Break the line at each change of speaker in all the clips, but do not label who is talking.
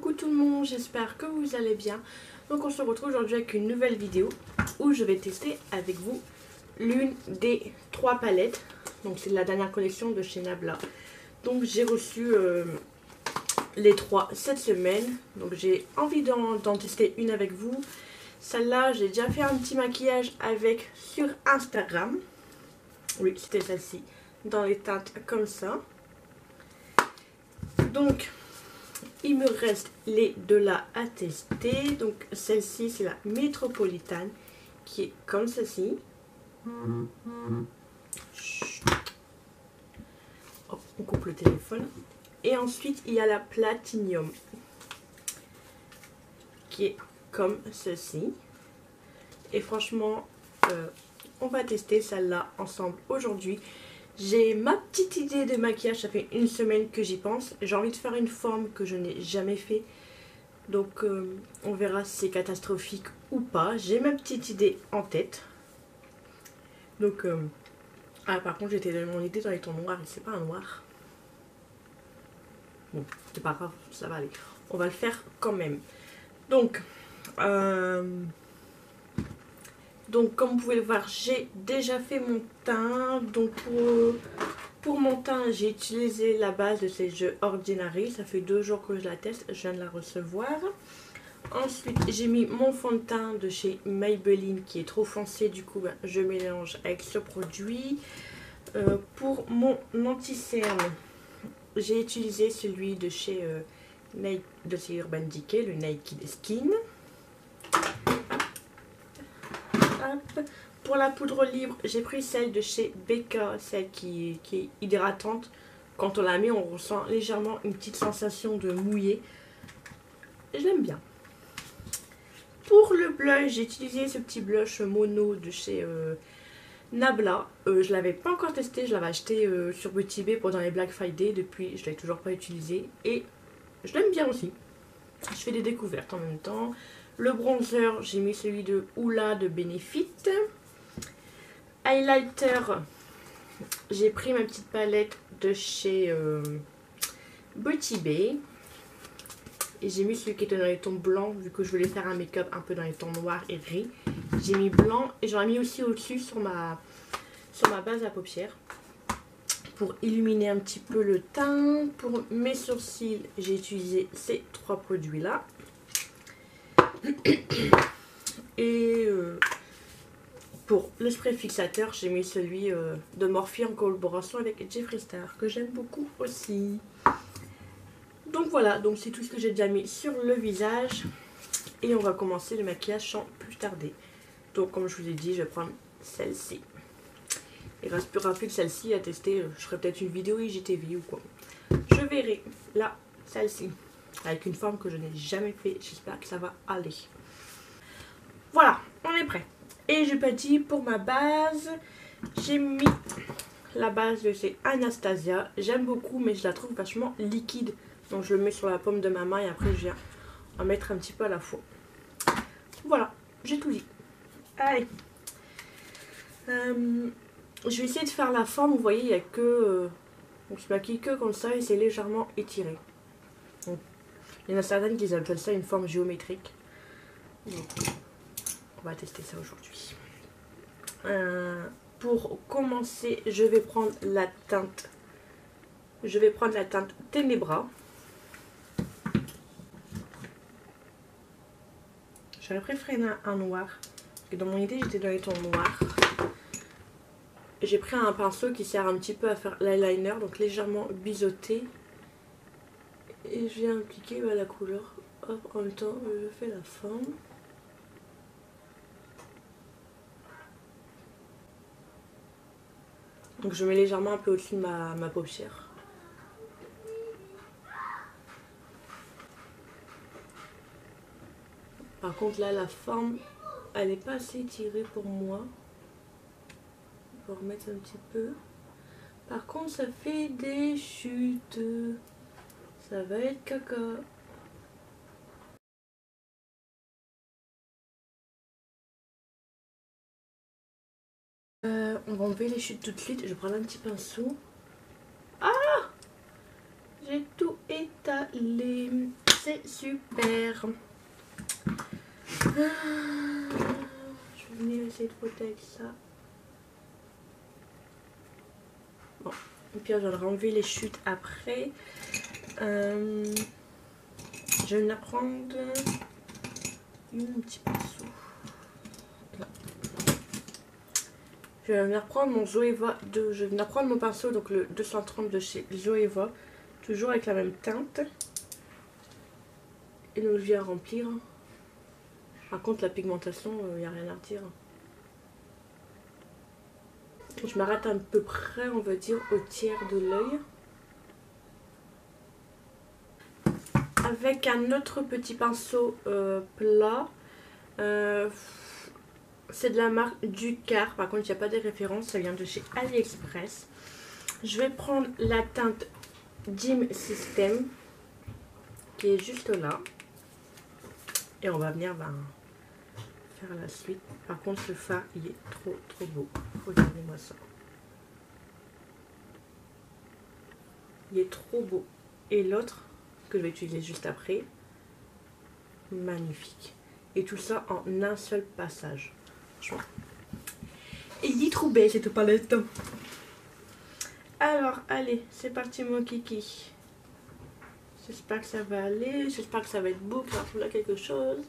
Coucou tout le monde, j'espère que vous allez bien. Donc on se retrouve aujourd'hui avec une nouvelle vidéo où je vais tester avec vous l'une des 3 palettes. Donc c'est la dernière collection de chez Nabla. Donc j'ai reçu les 3 cette semaine. Donc j'ai envie d'en tester une avec vous. Celle-là, j'ai déjà fait un petit maquillage avec sur Instagram. Oui, c'était celle-ci, dans les teintes comme ça. Donc il me reste les 2 là à tester. Donc celle-ci c'est la métropolitaine qui est comme ceci. Hop, on coupe le téléphone. Et ensuite il y a la platinium qui est comme ceci. Et franchement on va tester celle-là ensemble aujourd'hui. J'ai ma petite idée de maquillage, ça fait une semaine que j'y pense. J'ai envie de faire une forme que je n'ai jamais fait. Donc on verra si c'est catastrophique ou pas. J'ai ma petite idée en tête. Donc ah, par contre j'étais dans mon idée dans les tons noirs et c'est pas un noir. Bon, c'est pas grave, ça va aller. On va le faire quand même. Donc comme vous pouvez le voir, j'ai déjà fait mon teint. Donc pour mon teint, j'ai utilisé la base de ces jeux Ordinary. Ça fait 2 jours que je la teste, je viens de la recevoir. Ensuite, j'ai mis mon fond de teint de chez Maybelline qui est trop foncé. Du coup, je mélange avec ce produit. Pour mon anti-cerne, j'ai utilisé celui de chez Urban Decay, le Naked Skin. Pour la poudre libre, j'ai pris celle de chez Becca, celle qui est hydratante. Quand on la met, on ressent légèrement une petite sensation de mouillé. Je l'aime bien. Pour le blush, j'ai utilisé ce petit blush mono de chez Nabla. Je l'avais pas encore testé, je l'avais acheté sur Petit B pendant les Black Friday. Depuis, je l'ai toujours pas utilisé et je l'aime bien aussi. Je fais des découvertes en même temps. Le bronzer, j'ai mis celui de Hoola de Benefit. Highlighter, j'ai pris ma petite palette de chez Beauty Bay. Et j'ai mis celui qui était dans les tons blancs, vu que je voulais faire un make-up un peu dans les tons noirs et gris. J'ai mis blanc et j'en ai mis aussi au-dessus sur ma base à paupières. Pour illuminer un petit peu le teint. Pour mes sourcils, j'ai utilisé ces 3 produits-là. Et pour le spray fixateur, j'ai mis celui de Morphe en collaboration avec Jeffree Star, que j'aime beaucoup aussi. Donc voilà, donc c'est tout ce que j'ai déjà mis sur le visage. Et on va commencer le maquillage sans plus tarder. Donc comme je vous ai dit, je vais prendre celle-ci. Il ne restera plus que celle-ci à tester. Je ferai peut-être une vidéo IGTV ou quoi. Je verrai. Là, celle-ci. Avec une forme que je n'ai jamais fait. J'espère que ça va aller. Voilà, on est prêt. Et j'ai pas dit pour ma base. J'ai mis la base de chez Anastasia. J'aime beaucoup, mais je la trouve vachement liquide. Donc je le mets sur la paume de ma main et après je viens en mettre un petit peu à la fois. Voilà, j'ai tout dit. Allez. Je vais essayer de faire la forme. Vous voyez, il n'y a que... on se maquille que comme ça et c'est légèrement étiré. Donc, il y en a certaines qui appellent ça une forme géométrique. Donc, on va tester ça aujourd'hui. Pour commencer, je vais prendre la teinte. Je vais prendre la teinte Ténébra. J'aurais préféré un noir. Parce que dans mon idée, j'étais dans les tons noirs. J'ai pris un pinceau qui sert un petit peu à faire l'eyeliner, donc légèrement biseauté. Et je viens appliquer la couleur. Hop, en même temps, je fais la forme. Donc je mets légèrement un peu au-dessus de ma paupière. Par contre là, la forme, elle n'est pas assez étirée pour moi. On va remettre un petit peu. Par contre, ça fait des chutes. Ça va être caca. On va enlever les chutes tout de suite. Je prends un petit pinceau. Ah! J'ai tout étalé. c'est super. Je vais venir essayer de frotter avec ça. Bon, et puis je vais enlever les chutes après. Je vais venir prendre un petit pinceau. Là. Je vais venir prendre mon Zoeva je vais venir prendre mon pinceau, donc le 230 de chez Zoeva, toujours avec la même teinte. Et donc je viens remplir. Par contre la pigmentation, il n'y a rien à dire. Je m'arrête à peu près, on va dire, au tiers de l'œil. Avec un autre petit pinceau plat. C'est de la marque Ducar. Par contre, il n'y a pas de référence. Ça vient de chez AliExpress. Je vais prendre la teinte Dim System qui est juste là. Et on va venir faire la suite. Par contre, ce fard, il est trop beau. Regardez-moi ça. Il est trop beau. Et l'autre, que je vais utiliser juste après, magnifique. Et tout ça en un seul passage. Et il est trop belle cette palette. Alors, allez, c'est parti mon kiki. J'espère que ça va aller. J'espère que ça va être beau, qu'il y aura quelque chose.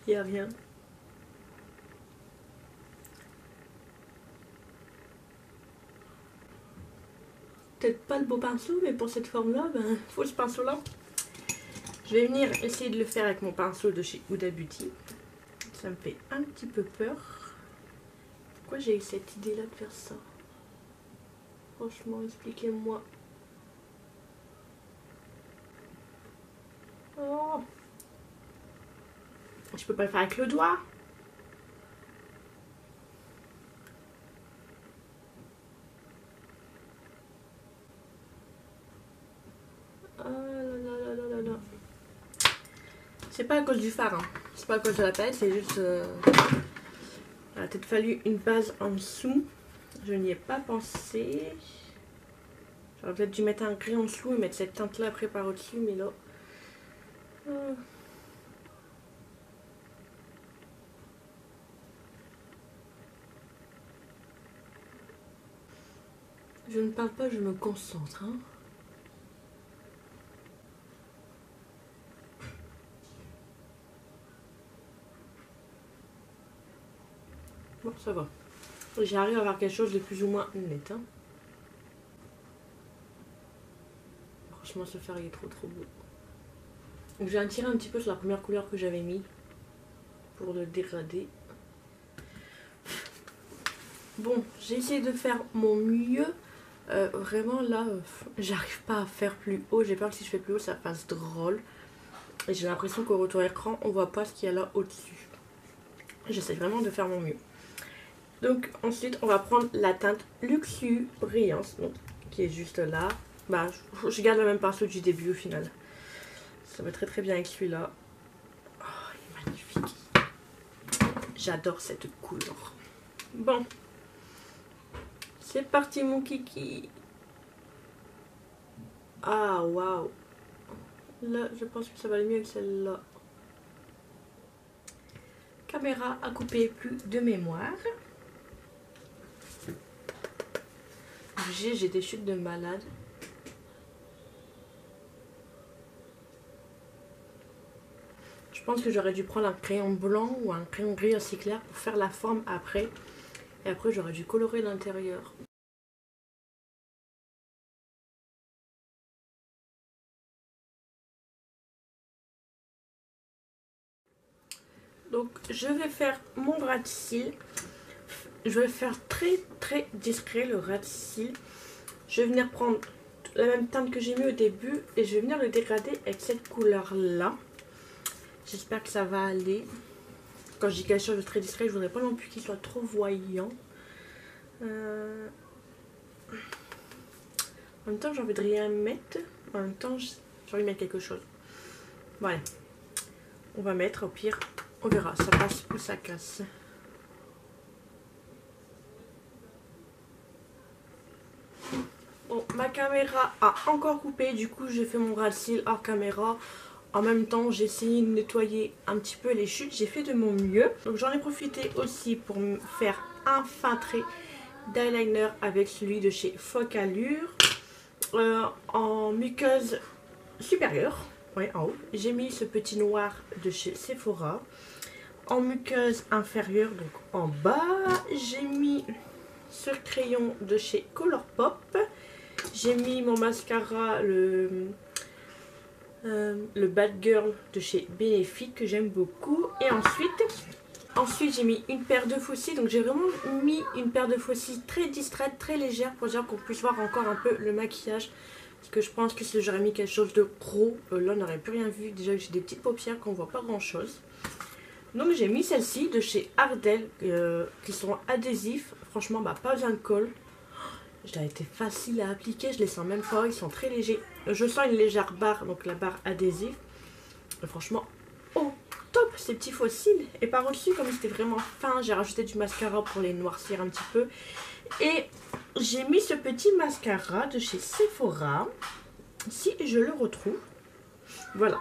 Il n'y a rien. Peut-être pas le beau pinceau, mais pour cette forme-là, ben, faut ce pinceau-là. Je vais venir essayer de le faire avec mon pinceau de chez Huda Beauty. Ça me fait un petit peu peur. Pourquoi j'ai eu cette idée-là de faire ça? Franchement, expliquez-moi. Oh. Je peux pas le faire avec le doigt. C'est pas à cause du fard, hein. C'est pas à cause de la palette, c'est juste... Il a peut-être fallu une base en dessous. Je n'y ai pas pensé. J'aurais peut-être dû mettre un gris en dessous et mettre cette teinte là après par au-dessus, mais là... Je ne parle pas, je me concentre, hein. Bon, ça va. J'arrive à avoir quelque chose de plus ou moins net, hein. Franchement, ce fard il est trop beau. Donc, je vais tirer un petit peu sur la première couleur que j'avais mis pour le dégrader. Bon, j'ai essayé de faire mon mieux. Vraiment là, j'arrive pas à faire plus haut. J'ai peur que si je fais plus haut, ça fasse drôle. Et j'ai l'impression qu'au retour écran, on voit pas ce qu'il y a là au-dessus. J'essaie vraiment de faire mon mieux. Donc ensuite, on va prendre la teinte Luxuriance, donc, qui est juste là. Bah, je garde le même pinceau du début au final. Ça va très bien avec celui-là. Oh, il est magnifique. J'adore cette couleur. Bon. C'est parti mon kiki. Ah waouh. Là je pense que ça va aller mieux avec celle-là. Caméra à couper, plus de mémoire. J'ai des chutes de malade. Je pense que j'aurais dû prendre un crayon blanc ou un crayon gris assez clair pour faire la forme après. Et après j'aurais dû colorer l'intérieur. Donc je vais faire mon ras de cils. Je vais faire très discret le ras de cils. Je vais venir prendre la même teinte que j'ai mis au début et je vais venir le dégrader avec cette couleur là. J'espère que ça va aller. Quand je dis quelque chose de très discret, je voudrais pas non plus qu'il soit trop voyant. En même temps j'ai envie de rien mettre. En même temps j'ai envie de mettre quelque chose. Voilà. On va mettre au pire On verra, ça passe ou ça casse. Bon, ma caméra a encore coupé, du coup j'ai fait mon ras de cils hors caméra. En même temps, j'ai essayé de nettoyer un petit peu les chutes, j'ai fait de mon mieux. Donc j'en ai profité aussi pour me faire un fin trait d'eyeliner avec celui de chez Focallure en muqueuse supérieure, ouais, en haut. J'ai mis ce petit noir de chez Sephora. En muqueuse inférieure, donc en bas, j'ai mis ce crayon de chez Colourpop. J'ai mis mon mascara, le Bad Girl de chez Benefit que j'aime beaucoup. Et ensuite j'ai mis une paire de faux cils. Donc j'ai vraiment mis une paire de faux cils très distraite, très légère pour dire qu'on puisse voir encore un peu le maquillage. Parce que je pense que si j'aurais mis quelque chose de gros, là on n'aurait plus rien vu. Déjà que j'ai des petites paupières qu'on voit pas grand chose. Donc j'ai mis celle-ci de chez Ardell qui sont adhésifs. Franchement bah pas besoin de colle. Ça a été facile à appliquer, je les sens même pas, ils sont très légers. Je sens une légère barre, donc la barre adhésive. Et franchement, oh top ces petits faux cils. Et par-dessus, comme c'était vraiment fin, j'ai rajouté du mascara pour les noircir un petit peu. Et j'ai mis ce petit mascara de chez Sephora, si je le retrouve. Voilà.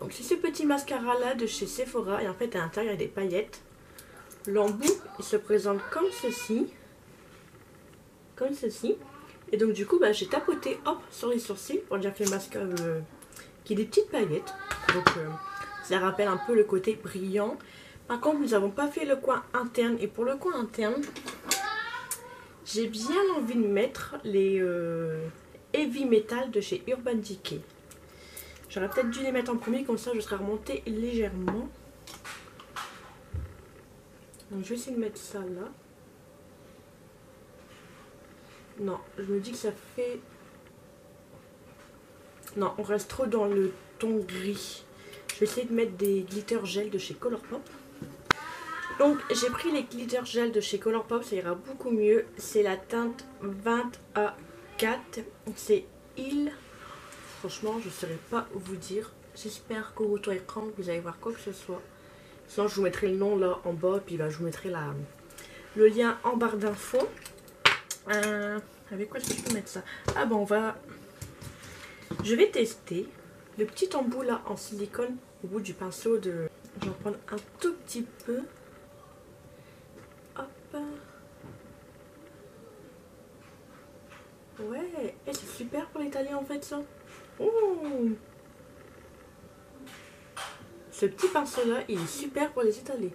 Donc c'est ce petit mascara là de chez Sephora. Et en fait à l'intérieur il y a des paillettes. L'embout il se présente comme ceci. Comme ceci. Et donc du coup bah, j'ai tapoté hop sur les sourcils pour dire que le mascara qu'il y a des petites paillettes. Donc ça rappelle un peu le côté brillant. Par contre nous n'avons pas fait le coin interne. Et pour le coin interne, j'ai bien envie de mettre les Heavy Metal de chez Urban Decay. J'aurais peut-être dû les mettre en premier, comme ça je serais remontée légèrement. Donc je vais essayer de mettre ça là. Non, je me dis que ça fait... Non, on reste trop dans le ton gris. Je vais essayer de mettre des glitter gel de chez Colourpop. Donc j'ai pris les glitter gel de chez Colourpop, ça ira beaucoup mieux. C'est la teinte 20A4. C'est Il. Franchement, je ne saurais pas vous dire. J'espère qu'au retour écran, vous allez voir quoi que ce soit. Sinon, je vous mettrai le nom là en bas. Puis là, je vous mettrai le lien en barre d'infos. Avec quoi est-ce que je peux mettre ça? Ah bon, on va... Je vais tester le petit embout là en silicone au bout du pinceau de... Je vais en prendre un tout petit peu. Hop. Ouais, et c'est super pour l'étaler en fait ça. Oh. Ce petit pinceau là, il est super pour les étaler.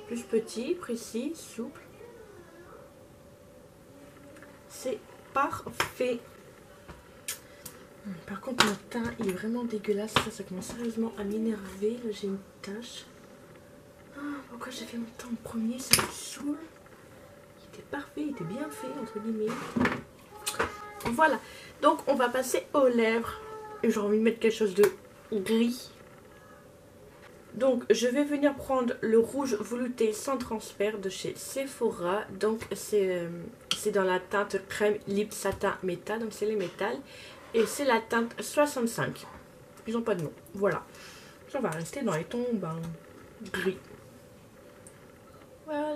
Plus petit, précis, souple. C'est parfait. Par contre, mon teint il est vraiment dégueulasse. Ça commence sérieusement à m'énerver. Là, j'ai une tache. Oh, pourquoi j'ai fait mon teint en premier? Ça me saoule. Il était parfait, il était bien fait, entre guillemets. Voilà. Donc, on va passer aux lèvres. Et j'ai envie de mettre quelque chose de gris. Donc je vais venir prendre le rouge velouté sans transfert de chez Sephora. Donc c'est dans la teinte crème lip satin métal. Donc c'est les métal. Et c'est la teinte 65. Ils n'ont pas de nom. Voilà. Ça va rester dans les tons gris. Voilà.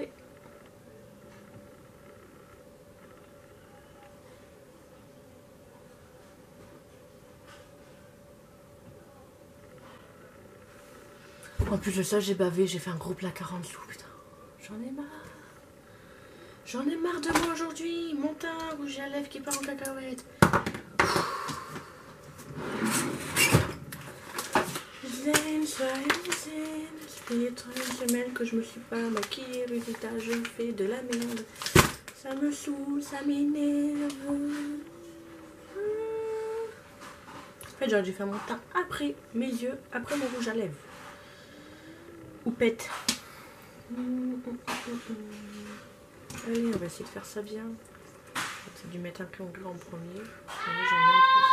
En plus de ça, j'ai bavé, j'ai fait un gros placard en dessous, putain. J'en ai marre. J'en ai marre de moi aujourd'hui. Mon teint, rouge à lèvres qui part en cacahuète. C'était 3 semaines que je me suis pas maquillée. Résultat, je fais de la merde. Ça me saoule, ça m'énerve. En fait, j'aurais dû faire mon teint après mes yeux, après mon rouge à lèvres. Ou pète. Allez, on va essayer de faire ça bien. J'ai dû mettre un crayon bleu en premier. Allez, j'en mets en plus.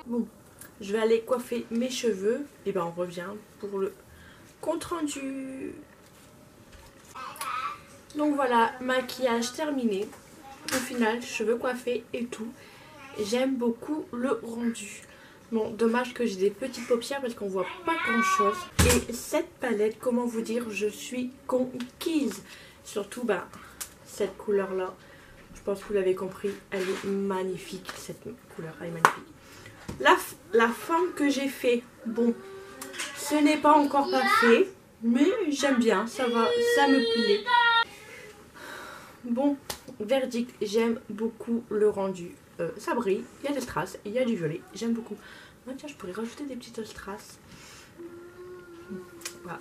Bon, je vais aller coiffer mes cheveux. Et ben on revient pour le compte rendu. Donc voilà, maquillage terminé. Au final, cheveux coiffés et tout. J'aime beaucoup le rendu. Bon, dommage que j'ai des petites paupières parce qu'on voit pas grand chose. Et cette palette, comment vous dire, je suis conquise. Surtout, bah, cette couleur là. Je pense que vous l'avez compris, elle est magnifique. Cette couleur, elle est magnifique. La forme que j'ai fait, bon, ce n'est pas encore parfait. Mais j'aime bien, ça va, ça me plaît. Bon, verdict, j'aime beaucoup le rendu. Ça brille, il y a des strass, il y a du violet, j'aime beaucoup. Moi, tiens, je pourrais rajouter des petites strass. Voilà.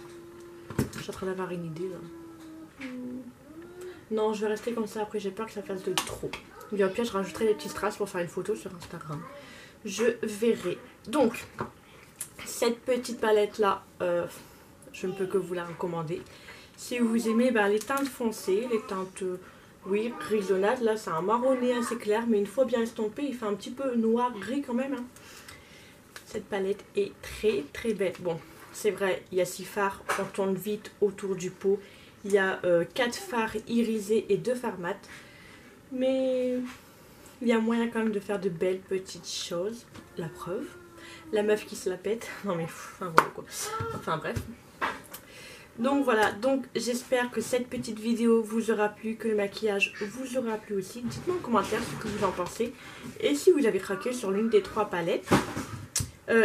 Je suis en train d'avoir une idée là. Non, je vais rester comme ça, après j'ai peur que ça fasse de trop. Bien au pire, je rajouterai des petits strass pour faire une photo sur Instagram. Je verrai. Donc, cette petite palette là, je ne peux que vous la recommander. Si vous aimez les teintes foncées, les teintes, oui, grisonnades, là c'est un marronné assez clair, mais une fois bien estompé, il fait un petit peu noir, gris quand même. Hein. Cette palette est très très belle. Bon, c'est vrai, il y a 6 fards, on tourne vite autour du pot. Il y a 4 fards irisés et 2 fards mat. Mais il y a moyen quand même de faire de belles petites choses. La preuve, la meuf qui se la pète. Non mais, enfin voilà quoi. Enfin bref. Donc voilà, donc j'espère que cette petite vidéo vous aura plu, que le maquillage vous aura plu aussi. Dites-moi en commentaire ce que vous en pensez. Et si vous avez craqué sur l'une des 3 palettes.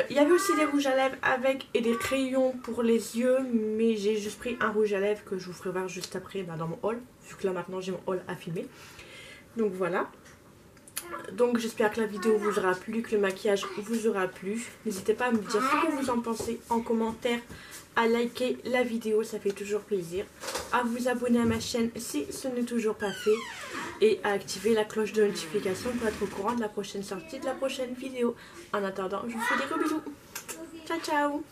Il y avait aussi des rouges à lèvres avec et des crayons pour les yeux. Mais j'ai juste pris un rouge à lèvres que je vous ferai voir juste après dans mon haul. Vu que là maintenant j'ai mon haul à filmer. Donc voilà. Donc j'espère que la vidéo vous aura plu, que le maquillage vous aura plu. N'hésitez pas à me dire ce que vous en pensez en commentaire, à liker la vidéo, ça fait toujours plaisir, à vous abonner à ma chaîne si ce n'est toujours pas fait et à activer la cloche de notification pour être au courant de la prochaine sortie de la prochaine vidéo. En attendant, je vous fais des gros bisous. Ciao ciao.